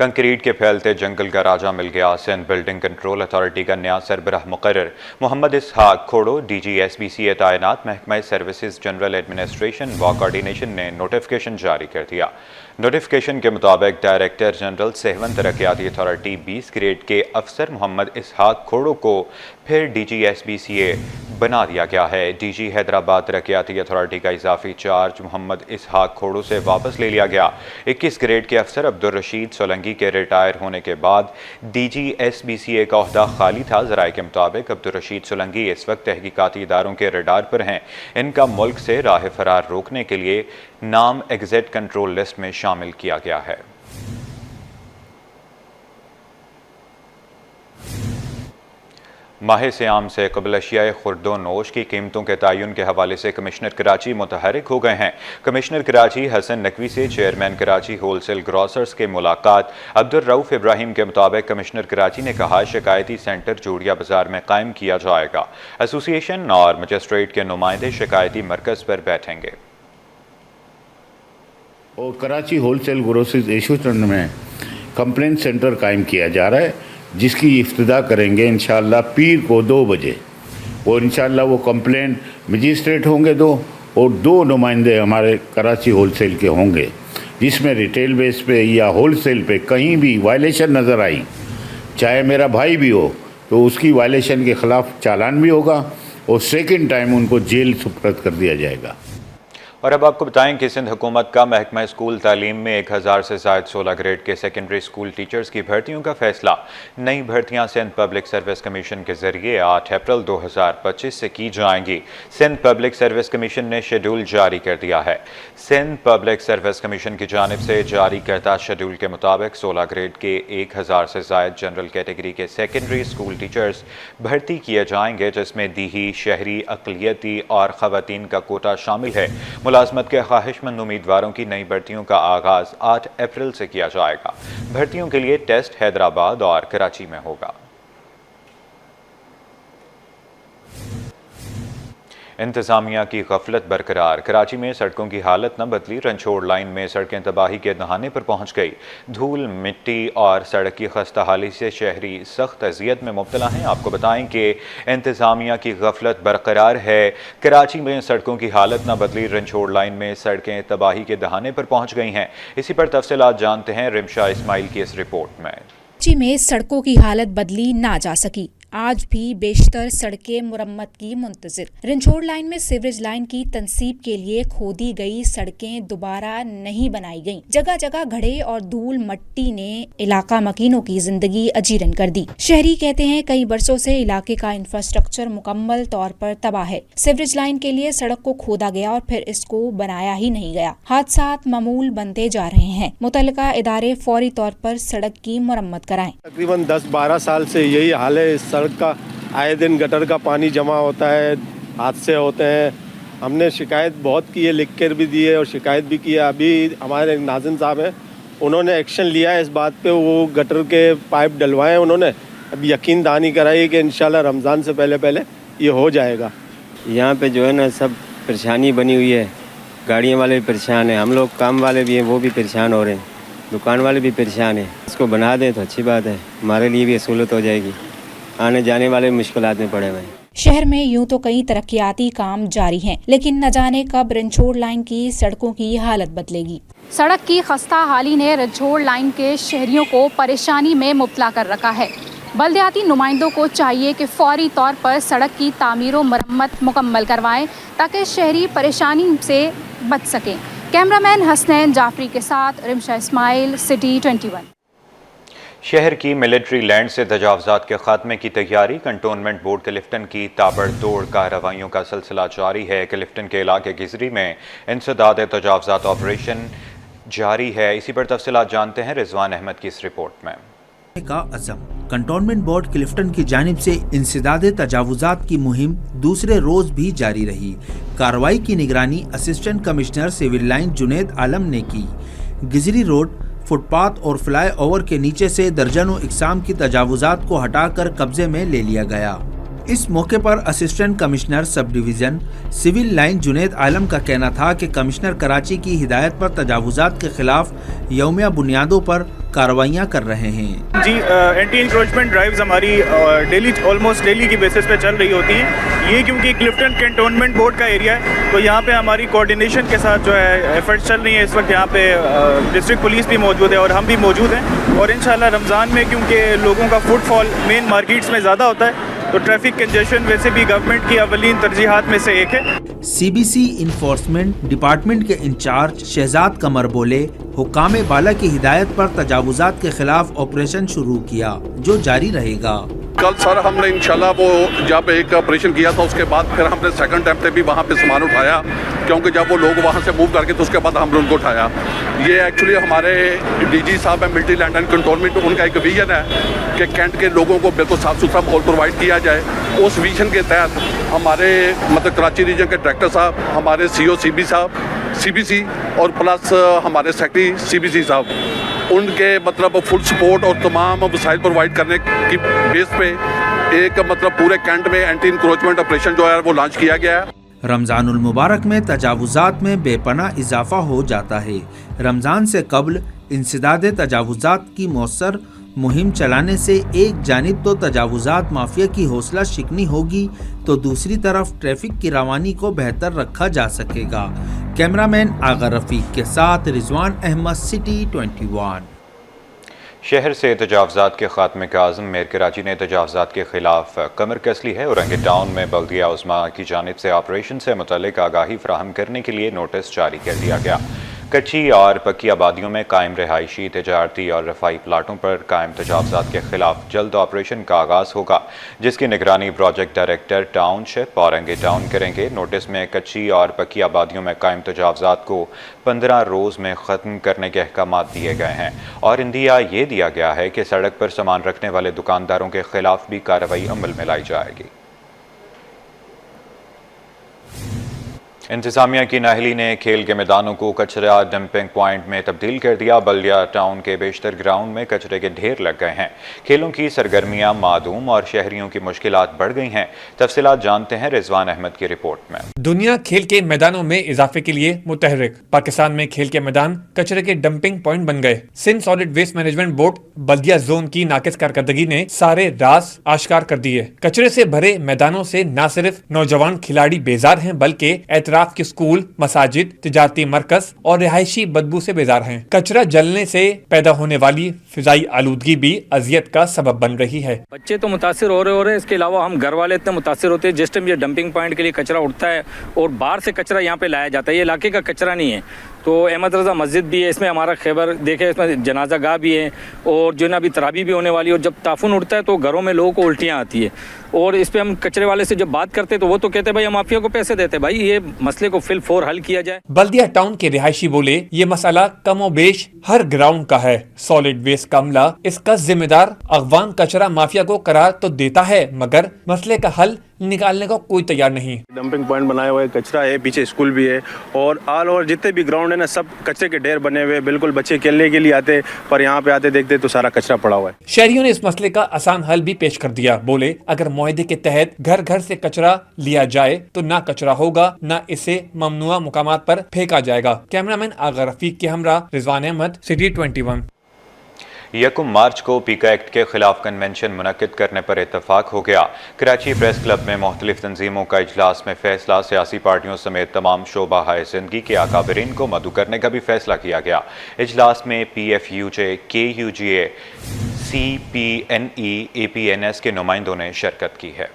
Concrete کے پھیلتے جنگل کا راجہ مل گیا۔ سندھ بلڈنگ کنٹرول اتھارٹی کا نیا سربراہ مقرر Muhammad Ishaq Khoro D G S B C تعینات۔ محکمہ سروسز جنرل ایڈمنسٹریشن و کوارڈینیشن نے نوٹیفکیشن جاری کر دیا۔ نوٹیفکیشن کے مطابق ڈائریکٹر جنرل سیون ترقیاتی اتھارٹی 20 گریڈ کے افسر محمد اسحاق کھوڑو کو پھر D G S B C بنا دیا گیا ہے۔ ڈی جی حیدرآباد ترقیاتی اتھارٹی کا اضافی چارج محمد اسحاق کھوڑو سے واپس لے لیا گیا۔ 21 گریڈ کے افسر عبدالرشید سولنگی کے ریٹائر ہونے کے بعد D G S B C کا عہدہ خالی تھا۔ ذرائع کے مطابق عبدالرشید سولنگی اس وقت تحقیقاتی اداروں کے ریڈار پر ہیں۔ ان کا ملک سے راہ فرار روکنے کے لیے نام ایگزٹ کنٹرول لسٹ میں شامل کیا گیا ہے۔ ماہ سیام سے قبل اشیاء خورد و نوش کی قیمتوں کے تعین کے حوالے سے کمشنر کراچی متحرک ہو گئے ہیں۔ کمشنر کراچی حسن نقوی سے chairman Karachi wholesale grocers کے ملاقات۔ عبدالرؤف ابراہیم کے مطابق کمشنر کراچی نے کہا شکایتی سینٹر جوڑیا بازار میں قائم کیا جائے گا۔ ایسوسی ایشن اور مجسٹریٹ کے نمائندے شکایتی مرکز پر بیٹھیں گے۔ اور کراچی ہول سیل گروسرز ایسوسی میں کمپلین سینٹر قائم کیا جا رہا ہے، جس کی افتتاح کریں گے انشاءاللہ پیر کو 2 بجے۔ اور انشاءاللہ وہ کمپلین مجسٹریٹ ہوں گے 2 اور 2 نمائندے ہمارے کراچی ہول سیل کے ہوں گے، جس میں ریٹیل بیس پہ یا ہول سیل پہ کہیں بھی وائلیشن نظر آئی، چاہے میرا بھائی بھی ہو، تو اس کی وائلیشن کے خلاف چالان بھی ہوگا اور سیکنڈ ٹائم ان کو جیل سپرد کر دیا جائے گا۔ اور اب آپ کو بتائیں کہ سندھ حکومت کا محکمہ اسکول تعلیم میں 1000 سے زائد 16 گریڈ کے سیکنڈری اسکول ٹیچرز کی بھرتیوں کا فیصلہ۔ نئی بھرتیاں سندھ پبلک سروس کمیشن کے ذریعے 8 اپریل 2025 سے کی جائیں گی۔ سندھ پبلک سروس کمیشن نے شیڈول جاری کر دیا ہے۔ سندھ پبلک سروس کمیشن کی جانب سے جاری کردہ شیڈول کے مطابق 16 گریڈ کے 1000 سے زائد جنرل کیٹیگری کے سیکنڈری اسکول ٹیچرز بھرتی کیے جائیں گے، جس میں دیہی، شہری، اقلیتی اور خواتین کا کوٹا شامل ہے۔ ملازمت کے خواہش مند امیدواروں کی نئی بھرتیوں کا آغاز 8 اپریل سے کیا جائے گا۔ بھرتیوں کے لیے ٹیسٹ حیدرآباد اور کراچی میں ہوگا۔ انتظامیہ کی غفلت برقرار۔ کراچی میں سڑکوں کی حالت نہ بدلی، رنچھوڑ لائن میں سڑکیں تباہی کے دہانے پر پہنچ گئی۔ دھول، مٹی اور سڑک کی خستہ حالی سے شہری سخت اذیت میں مبتلا ہیں۔ آپ کو بتائیں کہ انتظامیہ کی غفلت برقرار ہے۔ کراچی میں سڑکوں کی حالت نہ بدلی، رنچھوڑ لائن میں سڑکیں تباہی کے دہانے پر پہنچ گئی ہیں۔ اسی پر تفصیلات جانتے ہیں رمشا اسماعیل کی اس رپورٹ میں۔ کراچی میں سڑکوں کی حالت بدلی نہ جا سکی، آج بھی بیشتر سڑکیں مرمت کی منتظر۔ رنچھوڑ لائن میں سیوریج لائن کی تنصیب کے لیے کھودی گئی سڑکیں دوبارہ نہیں بنائی گئیں۔ جگہ جگہ گڑھے اور دھول مٹی نے علاقہ مکینوں کی زندگی اجیرن کر دی۔ شہری کہتے ہیں کئی برسوں سے علاقے کا انفراسٹرکچر مکمل طور پر تباہ ہے۔ سیوریج لائن کے لیے سڑک کو کھودا گیا اور پھر اس کو بنایا ہی نہیں گیا۔ حادثات معمول بنتے جا رہے ہیں۔ متعلقہ ادارے فوری طور پر سڑک کی مرمت کرائیں۔ تقریباً 10-12 سال سے یہی حال ہے۔ سڑک کا آئے دن گٹر کا پانی جمع ہوتا ہے، حادثے ہوتے ہیں۔ ہم نے شکایت بہت کی ہے، لکھ کر بھی دی ہے اور شکایت بھی کی ہے۔ ابھی ہمارے ناظم صاحب ہیں، انہوں نے ایکشن لیا ہے اس بات پہ، وہ گٹر کے پائپ ڈلوائے انہوں نے۔ اب یقین دہانی کرائی کہ انشاءاللہ رمضان سے پہلے یہ ہو جائے گا۔ یہاں پہ جو ہے نا سب پریشانی بنی ہوئی ہے، گاڑیوں والے بھی پریشان ہیں، ہم لوگ کام والے بھی ہیں وہ بھی پریشان ہو رہے ہیں، دکان والے بھی پریشان ہیں۔ اس کو بنا دیں تو اچھی بات ہے، ہمارے لیے بھی سہولت ہو جائے گی، آنے جانے والے مشکلات میں پڑے ہوئے ہیں۔ شہر میں یوں تو کئی ترقیاتی کام جاری ہیں، لیکن نہ جانے کب رنچھوڑ لائن کی سڑکوں کی حالت بدلے گی۔ سڑک کی خستہ حالی نے رنچھوڑ لائن کے شہریوں کو پریشانی میں مبتلا کر رکھا ہے۔ بلدیاتی نمائندوں کو چاہیے کہ فوری طور پر سڑک کی تعمیر و مرمت مکمل کروائیں تاکہ شہری پریشانی سے بچ سکیں۔ کیمرامین حسنین جعفری کے ساتھ رمشا اسماعیل، سٹی 21۔ شہر کی ملٹری لینڈ سے تجاوزات کے خاتمے کی تیاری۔ کنٹونمنٹ بورڈ کلفٹن کی تابڑ توڑ کارروائیوں کا سلسلہ جاری ہے۔ کلفٹن کے علاقے گزری میں انسداد تجاوزات آپریشن جاری ہے۔ اسی پر تفصیلات جانتے ہیں رضوان احمد کی اس رپورٹ میں۔ کا عزم کنٹونمنٹ بورڈ کلفٹن کی جانب سے انسداد تجاوزات کی مہم دوسرے روز بھی جاری رہی۔ کارروائی کی نگرانی assistant commissioner civil line Junaid Alam نے کی۔ گزری روڈ، فٹ پاتھ اور فلائی اوور کے نیچے سے درجنوں اقسام کی تجاوزات کو ہٹا کر قبضے میں لے لیا گیا۔ इस मौके पर assistant commissioner sub division civil line Junaid Alam का कहना था कि कमिश्नर कराची की हिदायत पर तजावुजात के खिलाफ यौमिया बुनियादों पर कार्रवाइयाँ कर रहे हैं। जी, एंटी इंक्रोचमेंट ड्राइव्स हमारी ऑलमोस्ट डेली की बेसिस पे चल रही होती हैं। ये क्योंकि क्लिफ्टन कैंटोनमेंट बोर्ड का एरिया है, तो यहाँ पे हमारी कोऑर्डिनेशन के साथ जो है एफर्ट्स चल रही हैं। इस वक्त यहाँ पे डिस्ट्रिक्ट पुलिस भी मौजूद है और हम भी मौजूद हैं। और इंशाल्लाह रमज़ान में क्योंकि लोगों का फुटफॉल मेन मार्केट्स में ज़्यादा होता है, तो ट्रैफिक कंजेशन वैसे भी गवर्नमेंट की अवलीन तरजीहात में से एक है। सीबीसी इन्फोर्समेंट डिपार्टमेंट के इंचार्ज शहजाद कमर बोले, हुकाम बाला की हिदायत पर तजावुजात के खिलाफ ऑपरेशन शुरू किया जो जारी रहेगा। कल सर हमने इंशाल्लाह वो जब एक ऑपरेशन किया था उसके बाद फिर हमने सेकंड टाइम पे भी वहाँ पे सामान उठाया, क्योंकि जब वो लोग वहाँ से मूव करके तो उसके बाद हमने उनको उठाया। ये एक्चुअली हमारे डीजी साहब है मिलिट्री लैंड एंड कंटोनमेंट, उनका एक विजन है कि कैंट के लोगों को बिल्कुल साफ़ सुथरा माहौल प्रोवाइड किया जाए। उस विजन के तहत हमारे मतलब कराची रीजन के डायरेक्टर साहब, हमारे CO CB साहब CBC और प्लस हमारे सेक्रेटरी CBC साहब, उनके मतलब फुल सपोर्ट और तमाम वसाइल प्रोवाइड करने की बेस पे एक मतलब पूरे कैंट में एंटी इंक्रोचमेंट ऑपरेशन जो है वो लॉन्च किया गया है। रमज़ानुल मुबारक में तजावुजात में बेपनाह इजाफा हो जाता है। रमज़ान से कब्ल इंसदाद तजावुजात की मौसर मुहिम चलाने से एक जानिब तो तजावुजात माफिया की हौसला शिकनी होगी, तो दूसरी तरफ ट्रैफिक की रवानी को बेहतर रखा जा सकेगा। कैमरामैन आगा रफीक के साथ रिजवान अहमद, सिटी 21। शहर से तजावुजात के खात्मे का आज़म मेयर कराची ने तजावुजात के खिलाफ कमर कस ली है। औरंगी टाउन में बल्दिया उस्मा की जानिब से ऑपरेशन से मुतल्लिक आगाही फराहम करने के लिए नोटिस जारी कर दिया गया। कच्ची और पक्की आबादियों में कायम रहायशी, तजारती और रफाई प्लाटों पर कायम तजावुजात के खिलाफ जल्द ऑपरेशन का आगाज़ होगा, जिसकी निगरानी project director township Orangi town करेंगे। नोटिस में कच्ची और पक्की आबादियों में कायम तजावुजात को 15 रोज़ में ख़त्म करने के अहकामात दिए गए हैं और इंदिया ये दिया गया है कि सड़क पर सामान रखने वाले दुकानदारों के खिलाफ भी कार्रवाई अमल में लाई जाएगी। इंतजामिया की नाहली ने खेल के मैदानों को कचरा डंपिंग पॉइंट में तब्दील कर दिया। बल्दिया टाउन के बेशतर ग्राउंड में कचरे के ढेर लग गए हैं। खेलों की सरगर्मियां मादूम और शहरियों की मुश्किलात बढ़ गई हैं। तफसीलात जानते हैं रिजवान अहमद की रिपोर्ट में। दुनिया खेल के मैदानों में इजाफे के लिए मुतहरिक। पाकिस्तान में खेल के मैदान कचरे के डंपिंग पॉइंट बन गए। Sindh solid waste management board Baldia zone की नाकिस कारकर्दगी ने सारे राज आश्कार कर दिए। कचरे से भरे मैदानों से न सिर्फ नौजवान खिलाड़ी बेजार हैं, बल्कि एतराफ के स्कूल, मसाजिद, तिजारती मरकज और रिहायशी बदबू से बेजार हैं। कचरा जलने से पैदा होने वाली फिजाई आलूदगी भी अजियत का सबब बन रही है। बच्चे तो मुतासिर हो रहे हैं, इसके अलावा हम घर वाले इतने मुतासिर होते हैं। जिस टाइम ये डंपिंग पॉइंट के लिए कचरा उठता है और बाहर से कचरा यहाँ पे लाया जाता है, ये इलाके का कचरा नहीं है। तो अहमद रज़ा मस्जिद भी है, इसमें हमारा खैबर देखे, इसमें जनाजा गाह भी है और जो है ना अभी तराबी भी होने वाली है। और जब ताफुन उठता है तो घरों में लोगों को उल्टियाँ आती है। और इस पे हम कचरे वाले से जब बात करते हैं तो वो तो कहते हैं भाई हम माफिया को पैसे देते हैं। भाई ये मसले को फिल फोर हल किया जाए। बल्दिया टाउन के रिहायशी बोले, ये मसला कमो बेश हर ग्राउंड का है। सॉलिड वेस्ट का अमला इसका जिम्मेदार अगवान कचरा माफिया को करार तो देता है, मगर मसले का हल निकालने को कोई तैयार नहीं। डंपिंग पॉइंट बनाए हुए, कचरा है, पीछे स्कूल भी है और ऑल ओवर जितने भी ग्राउंड है ना, सब कचरे के ढेर बने हुए। बिल्कुल बच्चे खेलने के लिए आते, पर यहाँ पे आते देखते तो सारा कचरा पड़ा हुआ है। शहरियों ने इस मसले का आसान हल भी पेश कर दिया। बोले, अगर मुआहदे के तहत घर घर से कचरा लिया जाए तो ना कचरा होगा, ना इसे ममनुआ मुकामात पर फेंका जाएगा। कैमरामैन आगा रफीक के हमरा रिजवान अहमद, सिटी 21। 1 मार्च को पीका एक्ट के खिलाफ कन्वेंशन मुनक्किद करने पर इत्तफाक हो गया। कराची प्रेस क्लब में मुख्तलिफ तंजीमों का इजलास में फैसला, सियासी पार्टियों समेत तमाम शोबा हाय जिंदगी के अकाबरीन को मदऊ करने का भी फैसला किया गया। इजलास में PFUJ, KUGA, CPNE, APNS के नुमाइंदों ने शिरकत की है।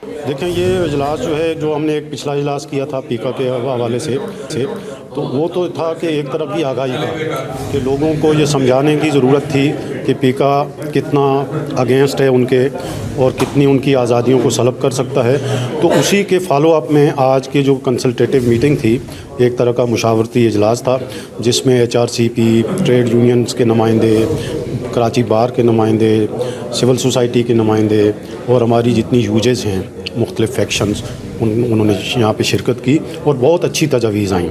देखें, ये इजलास जो है, जो हमने एक पिछला इजलास किया था पीका के हवाले से तो वो तो था कि एक तरफ ही आगाही था कि लोगों को ये समझाने की ज़रूरत थी कि पीका कितना अगेंस्ट है उनके और कितनी उनकी आज़ादियों को सलब कर सकता है। तो उसी के फॉलो अप में आज की जो कंसल्टेटिव मीटिंग थी, एक तरह का मुशावरती इजलास था, जिसमें HRCP, ट्रेड यूनियंस के नुमाइंदे, कराची बार के नुमाइंदे, सिविल सोसाइटी के नुमाइंदे और हमारी जितनी यूजेस हैं मुख्तलिफ फैक्शंस, उन्होंने यहाँ पे शिरकत की और बहुत अच्छी तजवीज़ आई।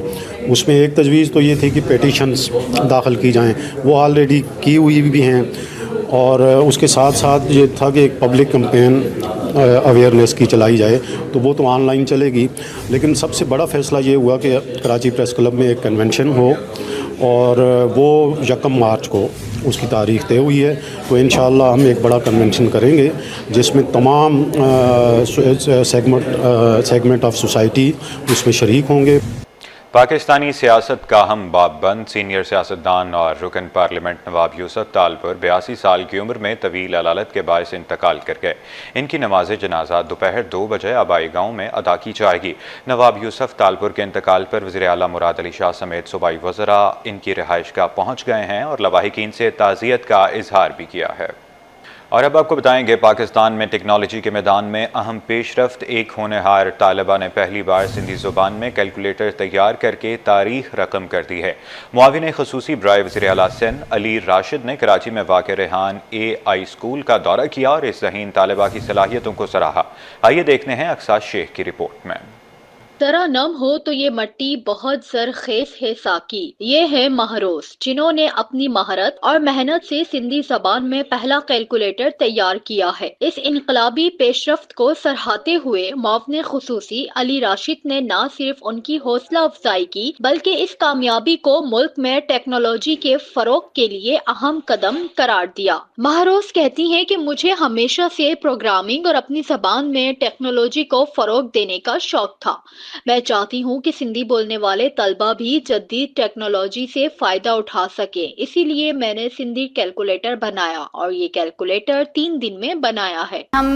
उसमें एक तजवीज़ तो ये थी कि पेटिशंस दाखिल की जाएँ, वो ऑलरेडी की हुई भी हैं, और उसके साथ साथ ये था कि एक पब्लिक कैंपेन अवेयरनेस की चलाई जाए, तो वो तो ऑनलाइन चलेगी। लेकिन सबसे बड़ा फ़ैसला ये हुआ कि कराची प्रेस क्लब में एक कन्वेंशन हो, और वो 1 मार्च को उसकी तारीख़ तय हुई है। तो इंशाअल्लाह हम एक बड़ा कन्वेंशन करेंगे जिसमें तमाम सेगमेंट ऑफ सोसाइटी उसमें शरीक होंगे। पाकिस्तानी सियासत का हम बाब बंद सीनियर सियासतदान और रुकन पार्लियामेंट नवाब यूसुफ तालपुर 82 साल की उम्र में तवील अलालत के बायस इंतकाल कर गए। इनकी नमाज जनाजा दोपहर 2 बजे आबाई गाँव में अदा की जाएगी। नवाब यूसुफ तालपुर के इंतकाल पर वज़ीर आला मुराद अली शाह समेत सूबाई वज़रा इनकी रिहाइश गाह पहुँच गए हैं और लवाहिकीन से ताज़ियत का इजहार भी किया है। और अब आपको बताएंगे, पाकिस्तान में टेक्नोलॉजी के मैदान में अहम पेशरफ्त। एक होनहार तालिबा ने पहली बार सिंधी ज़ुबान में कैलकुलेटर तैयार करके तारीख रकम कर दी है। मुआविन ख़ुसूसी बराए वज़ीर आला सिंध अली राशिद ने कराची में वाक़ रेहान AI स्कूल का दौरा किया और इस ज़हीन तालिबा की सलाहियतों को सराहा। आइए देखते हैं अक्सा शेख की रिपोर्ट में। जरा नम हो तो ये मट्टी बहुत जरखेज है साकी। ये है महरोज, जिन्होंने अपनी महारत और मेहनत से सिंधी जबान में पहला कैलकुलेटर तैयार किया है। इस इनकलाबी पेशरफ्त को सराहते हुए मुआविन ख़ुसूसी अली राशिद ने न सिर्फ उनकी हौसला अफजाई की, बल्कि इस कामयाबी को मुल्क में टेक्नोलॉजी के फरोग के लिए अहम कदम करार दिया। महरोज कहती हैं कि मुझे हमेशा से प्रोग्रामिंग और अपनी जबान में टेक्नोलॉजी को फरोग देने का शौक था। मैं चाहती हूँ कि सिंधी बोलने वाले तलबा भी जदीद टेक्नोलॉजी से फायदा उठा सके, इसीलिए मैंने सिंधी कैलकुलेटर बनाया और ये कैलकुलेटर 3 दिन में बनाया है। हम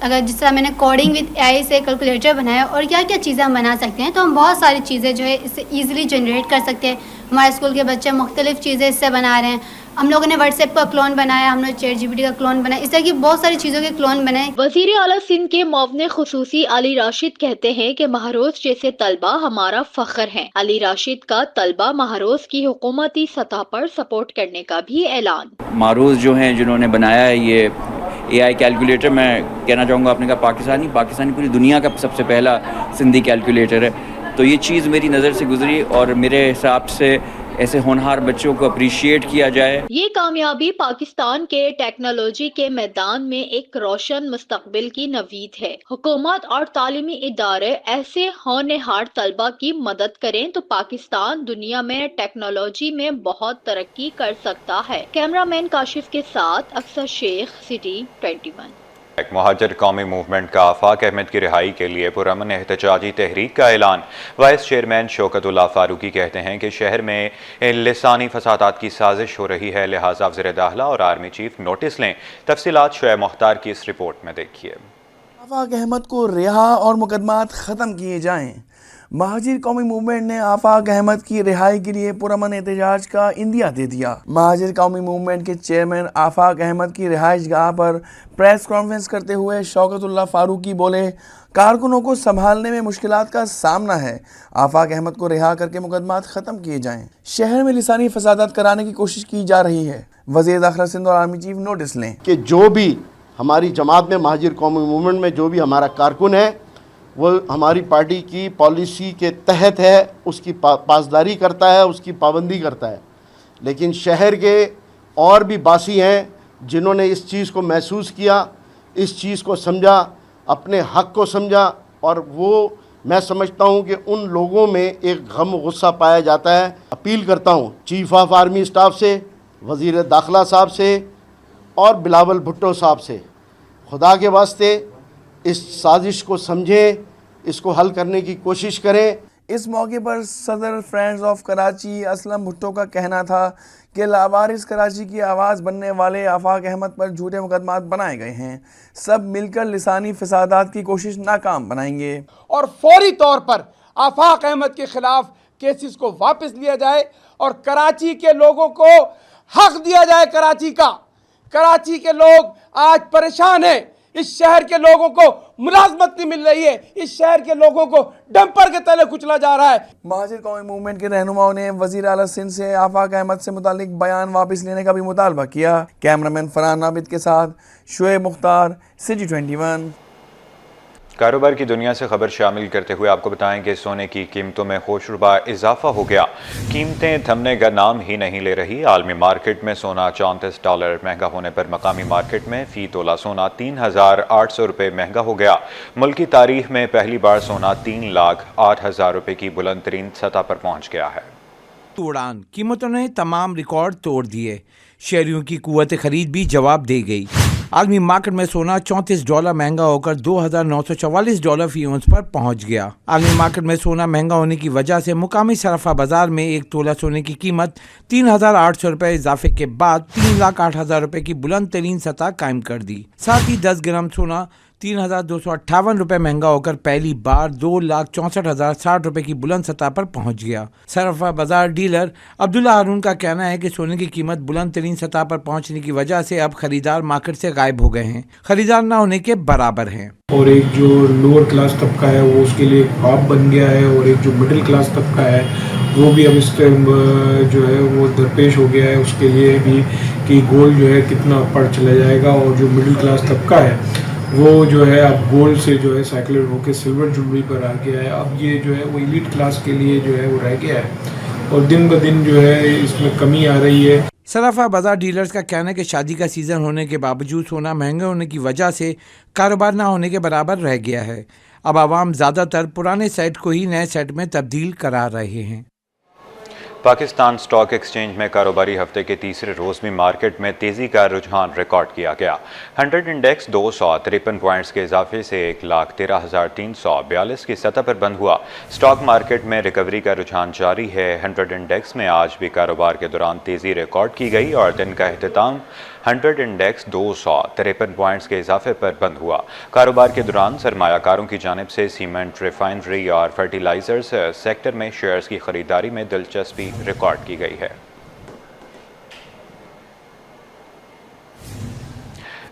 अगर जिस तरह मैंने कोडिंग विद AI से कैलकुलेटर बनाया और क्या क्या चीज़ें हम बना सकते हैं, तो हम बहुत सारी चीज़ें जो है इससे ईजिली जनरेट कर सकते हैं। हमारे स्कूल के बच्चे मुख्तलिफ चीज़ें इससे बना रहे हैं। हम लोगों ने व्हाट्सएप का क्लोन बनाया, हमने ChatGPT का क्लोन बनाया, इस तरह की बहुत सारी चीज़ों के क्लोन बनाए। वज़ीर आला सिंध के मुआविन ख़ुसूसी अली राशिद कहते हैं कि महरोज जैसे तलबा हमारा फ़ख्र हैं। अली राशिद का तलबा महरोज की हुकूमती सतह पर सपोर्ट करने का भी ऐलान। महरोज जो हैं जिन्होंने बनाया है ये AI कैलकुलेटर, मैं कहना चाहूँगा आपने कहा पाकिस्तानी पूरी दुनिया का सबसे पहला सिंधी कैलकुलेटर है। तो ये चीज़ मेरी नज़र से गुजरी और मेरे हिसाब से ऐसे होनहार बच्चों को अप्रिशिएट किया जाए। ये कामयाबी पाकिस्तान के टेक्नोलॉजी के मैदान में एक रोशन मुस्तकबिल की नवीद है। हुकूमत और तालीमी इदारे ऐसे होनहार तलबा की मदद करें तो पाकिस्तान दुनिया में टेक्नोलॉजी में बहुत तरक्की कर सकता है। कैमरामैन काशिफ के साथ अक्सा शेख, सिटी 21। मुहाजिर कौमी मूवमेंट का आफाक अहमद की रिहाई के लिए पुरअमन एहतजाजी तहरीक का ऐलान। वाइस चेयरमैन शौकतुल्लाह फारूकी कहते हैं कि शहर में लिसानी फसादात की साजिश हो रही है, लिहाजा वज़ीर दाखिला और आर्मी चीफ नोटिस लें। तफसीलात शोएब मुख्तार की इस रिपोर्ट में देखिए। आफाक अहमद को रिहा और मुकदमात ख़त्म किए जाएँ। महाजिर कौमी मूवमेंट ने आफाक अहमद की रिहाई के लिए पुरअमन एहतजाज का इंदिया दे दिया। महाजिर कौमी मूवमेंट के चेयरमैन आफाक अहमद की रिहाइश गाह पर प्रेस कॉन्फ्रेंस करते हुए शौकतुल्लाह फारूकी बोले, कारकुनों को संभालने में मुश्किलात का सामना है। आफाक अहमद को रिहा करके मुकदमात ख़त्म किए जाएँ। शहर में लिसानी फसादात कराने की कोशिश की जा रही है। वज़ीर दाखिला सिंध और आर्मी चीफ नोटिस लें कि जो भी हमारी जमात में महाजिर कौमी मूवमेंट में जो भी हमारा कारकुन है वो हमारी पार्टी की पॉलिसी के तहत है, उसकी पासदारी करता है, उसकी पाबंदी करता है। लेकिन शहर के और भी बासी हैं जिन्होंने इस चीज़ को महसूस किया, इस चीज़ को समझा, अपने हक़ को समझा, और वो मैं समझता हूँ कि उन लोगों में एक गम गुस्सा पाया जाता है। अपील करता हूँ चीफ ऑफ आर्मी स्टाफ से, वज़ीर दाखिला साहब से और बिलावल भुट्टो साहब से, खुदा के वास्ते इस साजिश को समझें, इसको हल करने की कोशिश करें। इस मौके पर सदर फ्रेंड्स ऑफ कराची असलम भुट्टो का कहना था कि लावारिस कराची की आवाज़ बनने वाले आफाक अहमद पर झूठे मुकदमात बनाए गए हैं। सब मिलकर लिसानी फसादात की कोशिश नाकाम बनाएंगे और फौरी तौर पर आफाक अहमद के खिलाफ केसेस को वापस लिया जाए और कराची के लोगों को हक दिया जाए। कराची के लोग आज परेशान हैं। इस शहर के लोगों को मुलाजमत नहीं मिल रही है, इस शहर के लोगों को डंपर के तले कुचला जा रहा है। महाजिर कौमी मूवमेंट के रहनुमाओं ने वज़ीर आला सिंध से आफाक अहमद से मुतालिक बयान वापस लेने का भी मुतालबा किया। कैमरामैन फरहान नाबिद के साथ शोएब मुख्तार, सिटी 21। کاروبار کی دنیا سے خبر شامل کرتے ہوئے آپ کو بتائیں کہ سونے کی قیمتوں میں ہوشربا اضافہ ہو گیا. قیمتیں تھمنے کا نام ہی نہیں لے رہی. عالمی مارکیٹ میں سونا $34 مہنگا ہونے پر مقامی مارکیٹ میں فی تولہ سونا 3,800 روپے مہنگا ہو گیا. ملکی تاریخ میں پہلی بار سونا 3,08,000 روپے کی بلند ترین سطح پر پہنچ گیا ہے. اڑان قیمتوں نے تمام ریکارڈ توڑ دیے. شہریوں کی قوت خرید بھی جواب دے گئی. عالمی مارکیٹ میں سونا $34 مہنگا ہو کر $2,944 فی اونس پر پہنچ گیا. عالمی مارکیٹ میں سونا مہنگا ہونے کی وجہ سے مقامی صرافہ بازار میں ایک تولہ سونے کی قیمت 3,800 روپے اضافے کے بعد 3,08,000 روپے کی بلند ترین سطح قائم کر دی. ساتھ ہی 10 گرام سونا 3,258 روپے مہنگا ہو کر پہلی بار 2,64,060 روپے کی بلند سطح پر پہنچ گیا. صرافہ بازار ڈیلر عبداللہ ہارون کا کہنا ہے کہ سونے کی قیمت بلند ترین سطح پر پہنچنے کی وجہ سے اب خریدار مارکیٹ سے غائب ہو گئے ہیں. خریدار نہ ہونے کے برابر ہیں. اور ایک جو لوور کلاس طبقہ ہے وہ اس کے لیے خواب بن گیا ہے، اور ایک جو مڈل کلاس طبقہ ہے وہ بھی اب اس ٹائم جو ہے وہ درپیش ہو گیا ہے اس کے لیے بھی کہ گولڈ جو ہے کتنا پڑ چلا جائے گا. اور جو مڈل کلاس طبقہ ہے وہ جو ہے اب گولڈ سے جو ہے سائیکلر ہو کے سلور جویلری پر آ گیا ہے. اب یہ جو ہے وہ ایلیٹ کلاس کے لیے جو ہے وہ رہ گیا ہے، اور دن بہ دن جو ہے اس میں کمی آ رہی ہے. صرافہ بازار ڈیلرز کا کہنا ہے کہ شادی کا سیزن ہونے کے باوجود سونا مہنگے ہونے کی وجہ سے کاروبار نہ ہونے کے برابر رہ گیا ہے. اب عوام زیادہ تر پرانے سیٹ کو ہی نئے سیٹ میں تبدیل کرا رہے ہیں. پاکستان اسٹاک ایکسچینج میں کاروباری ہفتے کے تیسرے روز بھی مارکیٹ میں تیزی کا رجحان ریکارڈ کیا گیا. 100 انڈیکس 253 پوائنٹس کے اضافے سے 1,13,342 کی سطح پر بند ہوا. اسٹاک مارکیٹ میں ریکوری کا رجحان جاری ہے. 100 انڈیکس میں آج بھی کاروبار کے دوران تیزی ریکارڈ کی گئی اور دن کا اختتام 100 انڈیکس 253 پوائنٹس کے اضافے پر بند ہوا. کاروبار کے دوران سرمایہ کاروں کی جانب سے سیمنٹ، ریفائنری اور فرٹیلائزرز سیکٹر میں شیئرز کی خریداری میں دلچسپی ریکارڈ کی گئی ہے.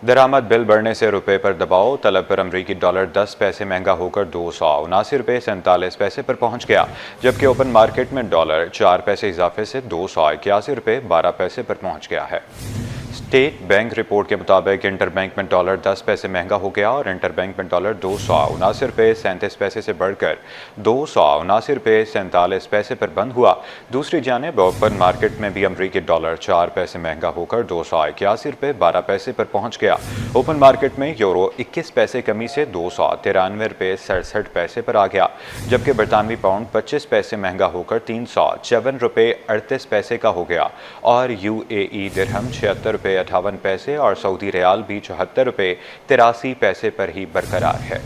درآمد بل بڑھنے سے روپے پر دباؤ. طلب پر امریکی ڈالر 10 پیسے مہنگا ہو کر 279 روپے 47 پیسے پر پہنچ گیا، جبکہ اوپن مارکیٹ میں ڈالر 4 پیسے اضافے سے 281 روپے 12 پیسے پر پہنچ گیا ہے. اسٹیٹ بینک رپورٹ کے مطابق انٹر بینک میں ڈالر 10 پیسے مہنگا ہو گیا اور انٹر بینک میں ڈالر 279 روپے 37 پیسے سے بڑھ کر 279 روپے 47 پیسے پر بند ہوا. دوسری جانب اوپن مارکیٹ میں بھی امریکی ڈالر 4 پیسے مہنگا ہو کر 281 روپے 12 پیسے پر پہنچ گیا. اوپن مارکیٹ میں یورو 21 پیسے کمی سے 293 روپے 67 پیسے پر آ گیا، جبکہ برطانوی پاؤنڈ 25 پیسے مہنگا ہو کر 356 روپے 38 پیسے کا ہو گیا اور UAE درہم 76 روپے 58 پیسے اور سعودی ریال بھی 74 روپے 83 پیسے پر ہی برقرار ہے.